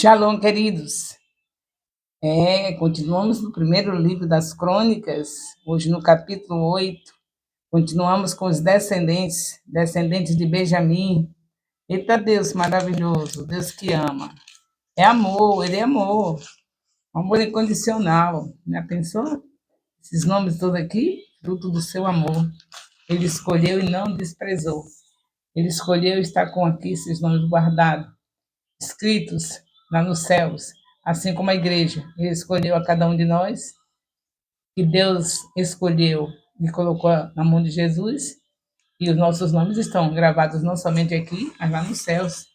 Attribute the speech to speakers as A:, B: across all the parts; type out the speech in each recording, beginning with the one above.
A: Shalom, queridos. Continuamos no primeiro livro das Crônicas, hoje no capítulo 8. Continuamos com os descendentes de Benjamim. Eita Deus maravilhoso, Deus que ama. É amor, ele é amor, amor incondicional. Já pensou? Esses nomes todos aqui, fruto do seu amor. Ele escolheu e não desprezou. Ele escolheu estar com aqui esses nomes guardados, escritos lá nos céus, assim como a igreja. Ele escolheu a cada um de nós, que Deus escolheu e colocou na mão de Jesus, e os nossos nomes estão gravados não somente aqui, mas lá nos céus.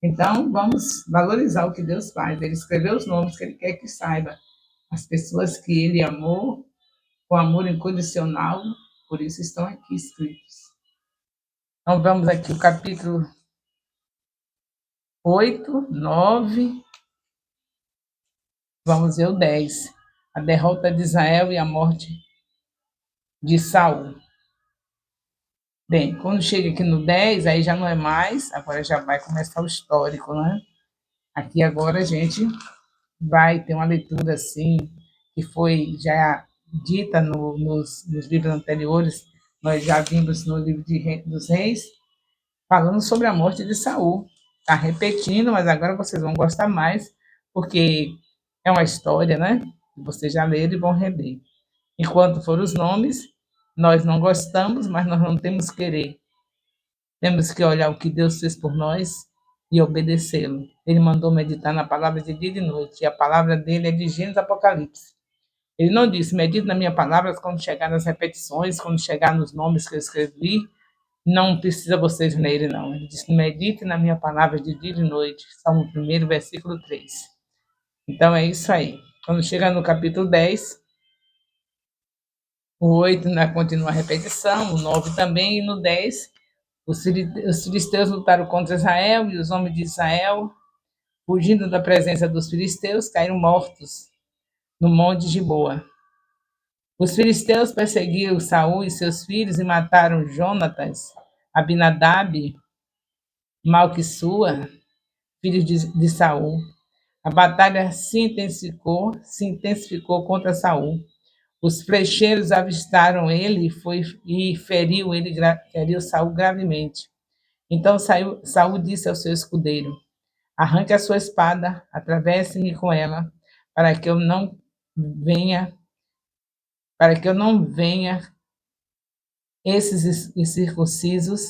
A: Então, vamos valorizar o que Deus faz. Ele escreveu os nomes que Ele quer que saiba. As pessoas que Ele amou, com amor incondicional, por isso estão aqui escritos. Então, vamos aqui o capítulo 8, 9. Vamos ver o 10. A derrota de Israel e a morte de Saul. Bem, quando chega aqui no 10, aí já não é mais, agora já vai começar o histórico, né? Aqui agora a gente vai ter uma leitura assim, que foi já dita nos livros anteriores, nós já vimos no livro dos Reis, falando sobre a morte de Saul. Está repetindo, mas agora vocês vão gostar mais, porque é uma história, né? Vocês já leram e vão reler. Enquanto for os nomes, nós não gostamos, mas nós não temos querer. Temos que olhar o que Deus fez por nós e obedecê-lo. Ele mandou meditar na palavra de dia e de noite, e a palavra dele é de Gênesis Apocalipse. Ele não disse, medite na minha palavra quando chegar nas repetições, quando chegar nos nomes que eu escrevi, não precisa vocês lerem, não. Ele disse, medite na minha palavra de dia e de noite. Salmo 1, versículo 3. Então é isso aí. Quando chega no capítulo 10, o 8 continua a repetição, o 9 também, e no 10, os filisteus lutaram contra Israel, e os homens de Israel, fugindo da presença dos filisteus, caíram mortos no monte de Giboa. Os filisteus perseguiram Saul e seus filhos e mataram Jonatas, Abinadab, Malquissua, filhos de Saul. A batalha se intensificou contra Saul. Os flecheiros avistaram ele e feriu Saul gravemente. Então Saul disse ao seu escudeiro: arranque a sua espada, atravesse-me com ela, para que eu não venha, esses circuncisos,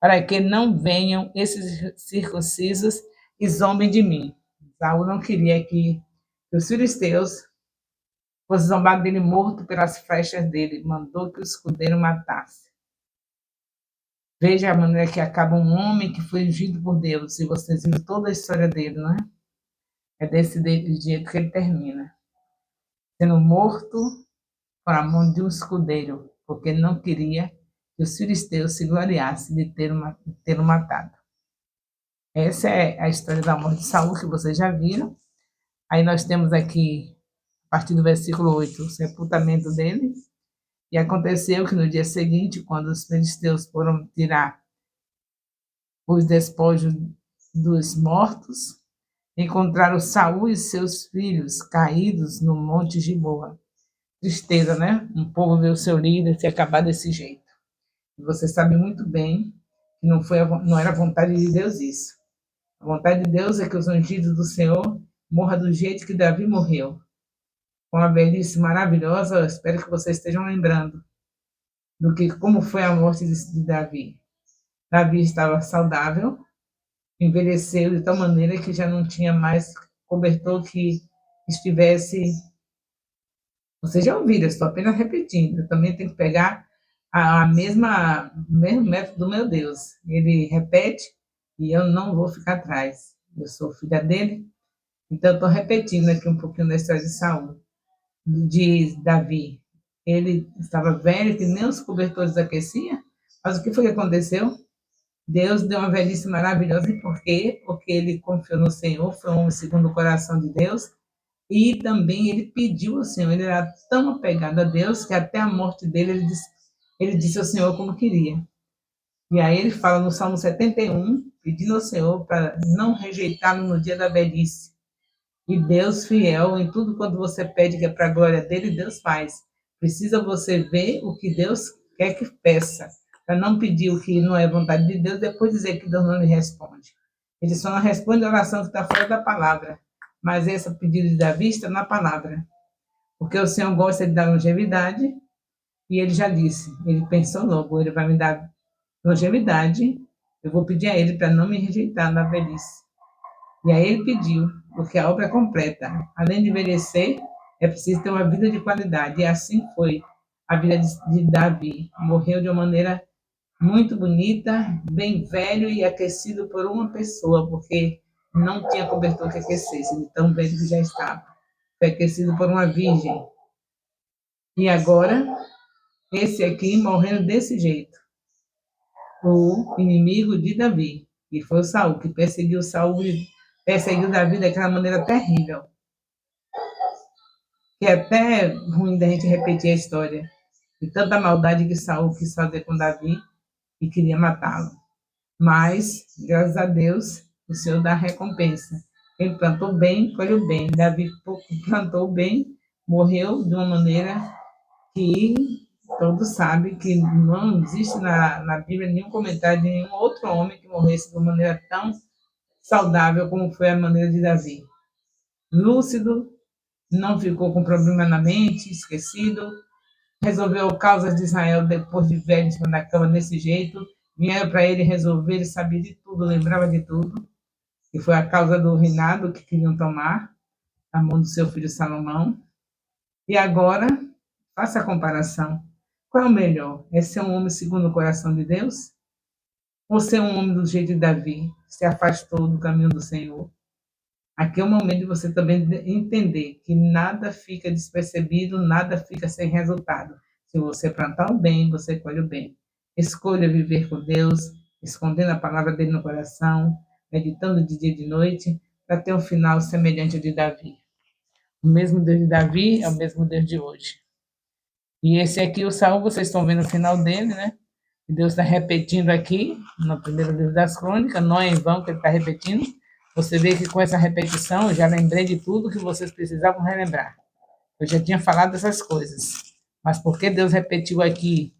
A: para que não venham esses circuncisos e zombem de mim. Saul não queria que os filisteus fossem zombar dele morto pelas flechas dele, mandou que o escudeiro matasse. Veja a maneira que acaba um homem que foi ungido por Deus, e vocês viram toda a história dele, não é? É desse jeito que ele termina. Sendo morto por a mão de um escudeiro, porque não queria que os filisteus se gloriassem de tê-lo matado. Essa é a história da morte de Saul, que vocês já viram. Aí nós temos aqui, a partir do versículo 8, o sepultamento dele. E aconteceu que no dia seguinte, quando os filisteus foram tirar os despojos dos mortos, encontraram Saul e seus filhos caídos no monte Giboa. Tristeza, né? Um povo ver o seu líder se acabar desse jeito. E você sabe muito bem que não era a vontade de Deus isso. A vontade de Deus é que os ungidos do Senhor morram do jeito que Davi morreu. Com uma velhice maravilhosa, eu espero que vocês estejam lembrando como foi a morte de Davi. Davi estava saudável, envelheceu de tal maneira que já não tinha mais cobertor que estivesse. Vocês já ouviram, eu estou apenas repetindo. Eu também tenho que pegar o mesmo método do meu Deus. Ele repete e eu não vou ficar atrás. Eu sou filha dele, então eu estou repetindo aqui um pouquinho da história de Saul, de Davi. Ele estava velho, que nem os cobertores aqueciam, mas o que foi que aconteceu? Deus deu uma velhice maravilhosa. E por quê? Porque ele confiou no Senhor, foi um homem segundo o coração de Deus, e também ele pediu ao Senhor, ele era tão apegado a Deus que até a morte dele ele disse ao Senhor como queria. E aí ele fala no Salmo 71, pedindo ao Senhor para não rejeitá-lo no dia da velhice. E Deus fiel em tudo quando você pede que é para a glória dele, Deus faz. Precisa você ver o que Deus quer que peça, para não pedir o que não é vontade de Deus, depois dizer que Deus não lhe responde. Ele só não responde a oração que está fora da palavra, mas esse pedido de Davi está na palavra, porque o Senhor gosta de dar longevidade, e ele já disse, ele pensou logo, ele vai me dar longevidade, eu vou pedir a ele para não me rejeitar na velhice. E aí ele pediu, porque a obra é completa. Além de envelhecer, é preciso ter uma vida de qualidade. E assim foi a vida de Davi. Morreu de uma maneira muito bonita, bem velho e aquecido por uma pessoa, porque não tinha cobertor que aquecesse, de tão velho que já estava. Foi aquecido por uma virgem. E agora, esse aqui morrendo desse jeito. O inimigo de Davi, que foi o Saul, que perseguiu Saul e perseguiu Davi daquela maneira terrível. Que é até ruim da gente repetir a história. De tanta maldade que Saul quis fazer com Davi e queria matá-lo. Mas, graças a Deus, o Senhor dá recompensa. Quem plantou bem, colheu bem. Davi plantou bem, morreu de uma maneira que todos sabem que não existe na Bíblia nenhum comentário de nenhum outro homem que morresse de uma maneira tão saudável como foi a maneira de Davi. Lúcido, não ficou com problema na mente, esquecido, resolveu causas de Israel depois de velho em cima da cama desse jeito, vieram para ele resolver, ele sabia de tudo, lembrava de tudo, e foi a causa do reinado que queriam tomar, a mão do seu filho Salomão. E agora, faça a comparação. Qual é o melhor? É ser um homem segundo o coração de Deus? Ou ser um homem do jeito de Davi, que se afastou do caminho do Senhor? Aqui é o momento de você também entender que nada fica despercebido, nada fica sem resultado. Se você plantar o bem, você colhe o bem. Escolha viver com Deus, escondendo a palavra dele no coração, meditando de dia e de noite, para ter um final semelhante ao de Davi. O mesmo Deus de Davi é o mesmo Deus de hoje. E esse aqui, o Saul, vocês estão vendo o final dele, né? Deus está repetindo aqui, no primeiro livro das crônicas, não é em vão que ele está repetindo. Você vê que com essa repetição eu já lembrei de tudo que vocês precisavam relembrar. Eu já tinha falado dessas coisas. Mas porque Deus repetiu aqui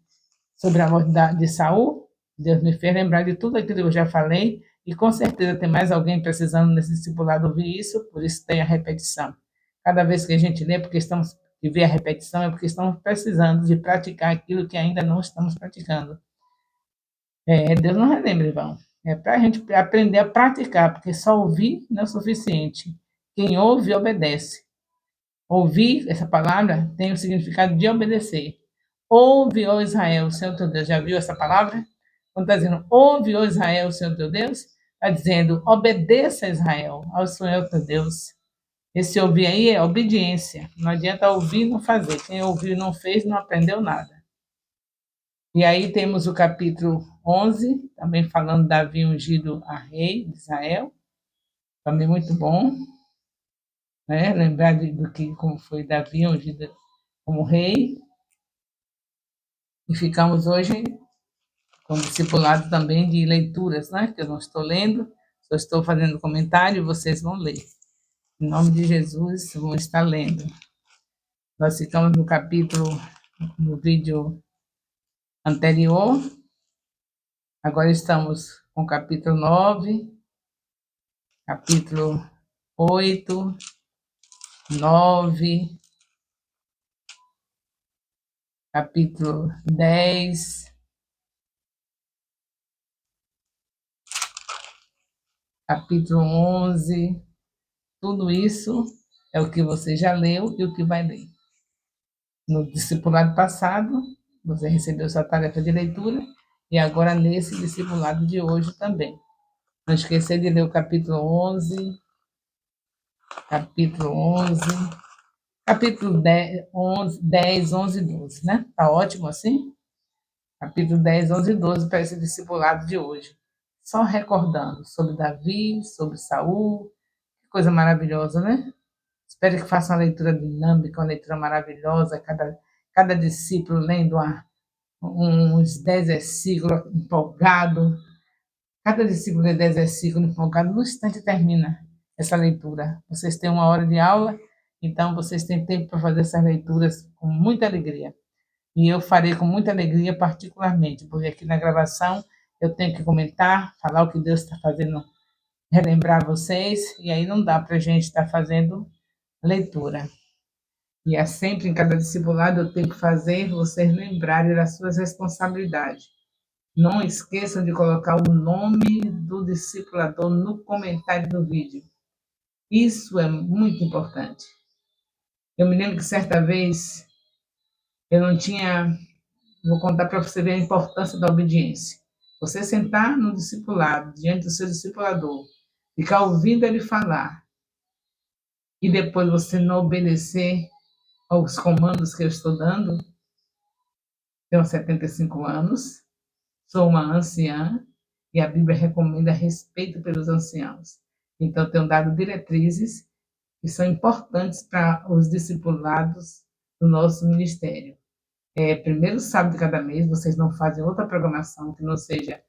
A: sobre a morte de Saul, Deus me fez lembrar de tudo aquilo que eu já falei, e com certeza tem mais alguém precisando nesse discipulado ouvir isso, por isso tem a repetição. Cada vez que a gente lê, porque estamos e vê a repetição, é porque estamos precisando de praticar aquilo que ainda não estamos praticando. Deus não relembra, irmão. É para a gente aprender a praticar, porque só ouvir não é o suficiente. Quem ouve, obedece. Ouvir, essa palavra, tem o significado de obedecer. Ouve, ó Israel, o Senhor teu Deus. Já viu essa palavra? Quando está dizendo, ouve, ó Israel, o Senhor teu Deus, está dizendo, obedeça, Israel, ao Senhor teu Deus. Esse ouvir aí é obediência. Não adianta ouvir e não fazer. Quem ouviu e não fez, não aprendeu nada. E aí temos o capítulo 11, também falando Davi ungido a rei de Israel. Também muito bom, né? Lembrar do que como foi Davi ungido como rei. E ficamos hoje com o discipulado também de leituras, né? Que eu não estou lendo, só estou fazendo comentário e vocês vão ler. Em nome de Jesus, vão estar lendo. Nós ficamos no capítulo, no vídeo anterior. Agora estamos com o capítulo 9, capítulo 8, 9, capítulo 10, capítulo 11. Tudo isso é o que você já leu e o que vai ler. No discipulado passado, você recebeu sua tarefa de leitura e agora nesse discipulado de hoje também. Não esqueça de ler o capítulo 11, capítulo 11, capítulo 10, 11 e 12, né? Tá ótimo assim? Capítulo 10, 11 e 12 para esse discipulado de hoje. Só recordando sobre Davi, sobre Saul, que coisa maravilhosa, né? Espero que faça uma leitura dinâmica, uma leitura maravilhosa, cada discípulo lendo uns 10 versículos empolgado, Cada discípulo lê 10 versículos focado, no instante termina essa leitura. Vocês têm uma hora de aula, então vocês têm tempo para fazer essas leituras com muita alegria. E eu farei com muita alegria, particularmente, porque aqui na gravação eu tenho que comentar, falar o que Deus está fazendo, relembrar vocês, e aí não dá para a gente estar fazendo leitura. E é sempre em cada discipulado eu tenho que fazer vocês lembrarem das suas responsabilidades. Não esqueçam de colocar o nome do discipulador no comentário do vídeo. Isso é muito importante. Eu me lembro que certa vez eu não tinha. Vou contar para você ver a importância da obediência. Você sentar no discipulado, diante do seu discipulador, ficar ouvindo ele falar, e depois você não obedecer aos comandos que eu estou dando. Tenho 75 anos, sou uma anciã, e a Bíblia recomenda respeito pelos anciãos. Então, tenho dado diretrizes que são importantes para os discipulados do nosso ministério. Primeiro sábado de cada mês, vocês não fazem outra programação que não seja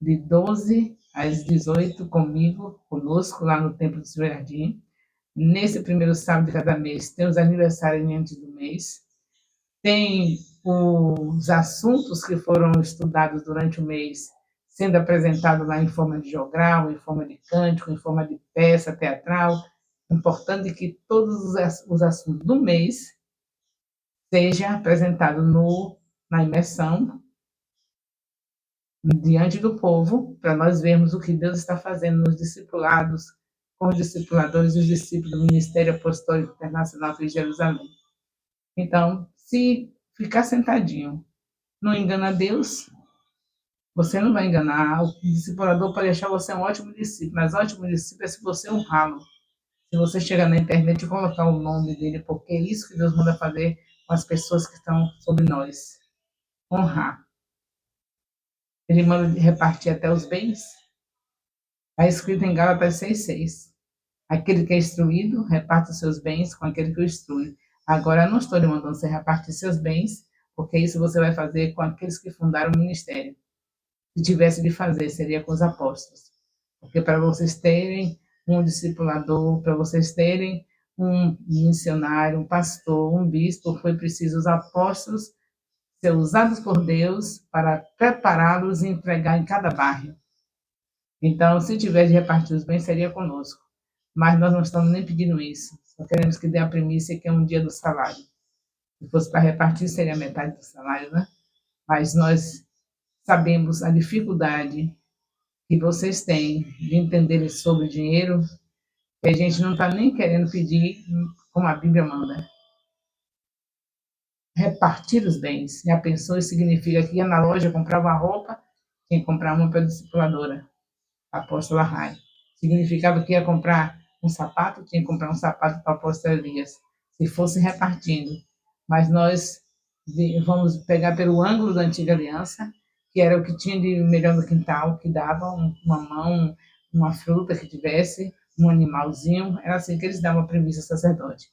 A: de 12 às 18 comigo, conosco, lá no Templo do Senhor Jardim. Nesse primeiro sábado de cada mês, tem os aniversariantes do mês, tem os assuntos que foram estudados durante o mês sendo apresentados lá em forma de jogral, em forma de cântico, em forma de peça teatral. Importante que todos os assuntos do mês sejam apresentados na imersão, diante do povo, para nós vermos o que Deus está fazendo nos discipulados, com os discipuladores e os discípulos do Ministério Apostólico Internacional de Jerusalém. Então, se ficar sentadinho não engana Deus, você não vai enganar. O discipulador pode achar você um ótimo discípulo, mas ótimo discípulo é se você honrá-lo. Se você chegar na internet e colocar o nome dele, porque é isso que Deus manda fazer com as pessoas que estão sobre nós. Honrar. Ele manda repartir até os bens. Está escrito em Gálatas 6,6. Aquele que é instruído, reparte os seus bens com aquele que o instrui. Agora, eu não estou lhe mandando você repartir seus bens, porque isso você vai fazer com aqueles que fundaram o ministério. Se tivesse de fazer, seria com os apóstolos. Porque para vocês terem um discipulador, para vocês terem um missionário, um pastor, um bispo, foi preciso os apóstolos ser usados por Deus para prepará-los e entregar em cada bairro. Então, se tiver de repartir os bens, seria conosco. Mas nós não estamos nem pedindo isso. Só queremos que dê a primícia, que é um dia do salário. Se fosse para repartir, seria metade do salário, né? Mas nós sabemos a dificuldade que vocês têm de entenderem sobre dinheiro, que a gente não está nem querendo pedir como a Bíblia manda. Repartir os bens. Já pensou? Isso significa que ia na loja, comprava uma roupa, tinha que comprar uma para a discipuladora, a apóstola Rai. Significava que ia comprar um sapato, tinha que comprar um sapato para a apóstola Elias. Se fosse repartindo. Mas nós vamos pegar pelo ângulo da antiga aliança, que era o que tinha de melhor no quintal, que dava uma mão, uma fruta que tivesse, um animalzinho. Era assim que eles davam a premissa ao sacerdote.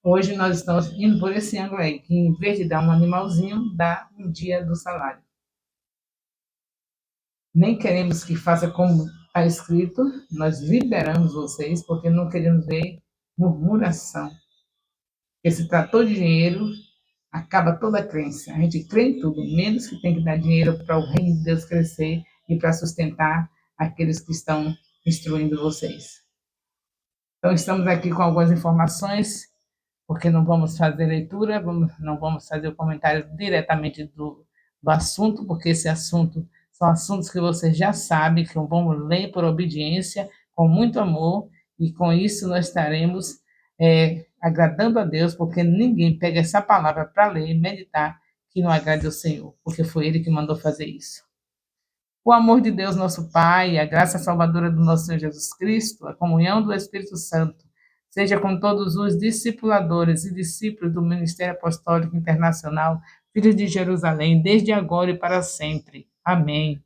A: Hoje nós estamos indo por esse ângulo aí, que em vez de dar um animalzinho, dá um dia do salário. Nem queremos que faça como está escrito, nós liberamos vocês, porque não queremos ver murmuração. Porque se tratou de dinheiro, acaba toda a crença. A gente crê em tudo, menos que tem que dar dinheiro para o reino de Deus crescer e para sustentar aqueles que estão instruindo vocês. Então, estamos aqui com algumas informações, porque não vamos fazer leitura, não vamos fazer o comentário diretamente do assunto, porque esse assunto são assuntos que vocês já sabem, que vamos ler por obediência, com muito amor, e com isso nós estaremos agradando a Deus, porque ninguém pega essa palavra para ler e meditar que não agrade ao Senhor, porque foi Ele que mandou fazer isso. O amor de Deus, nosso Pai, a graça salvadora do nosso Senhor Jesus Cristo, a comunhão do Espírito Santo, seja com todos os discipuladores e discípulos do Ministério Apostólico Internacional, Filhos de Jerusalém, desde agora e para sempre. Amém.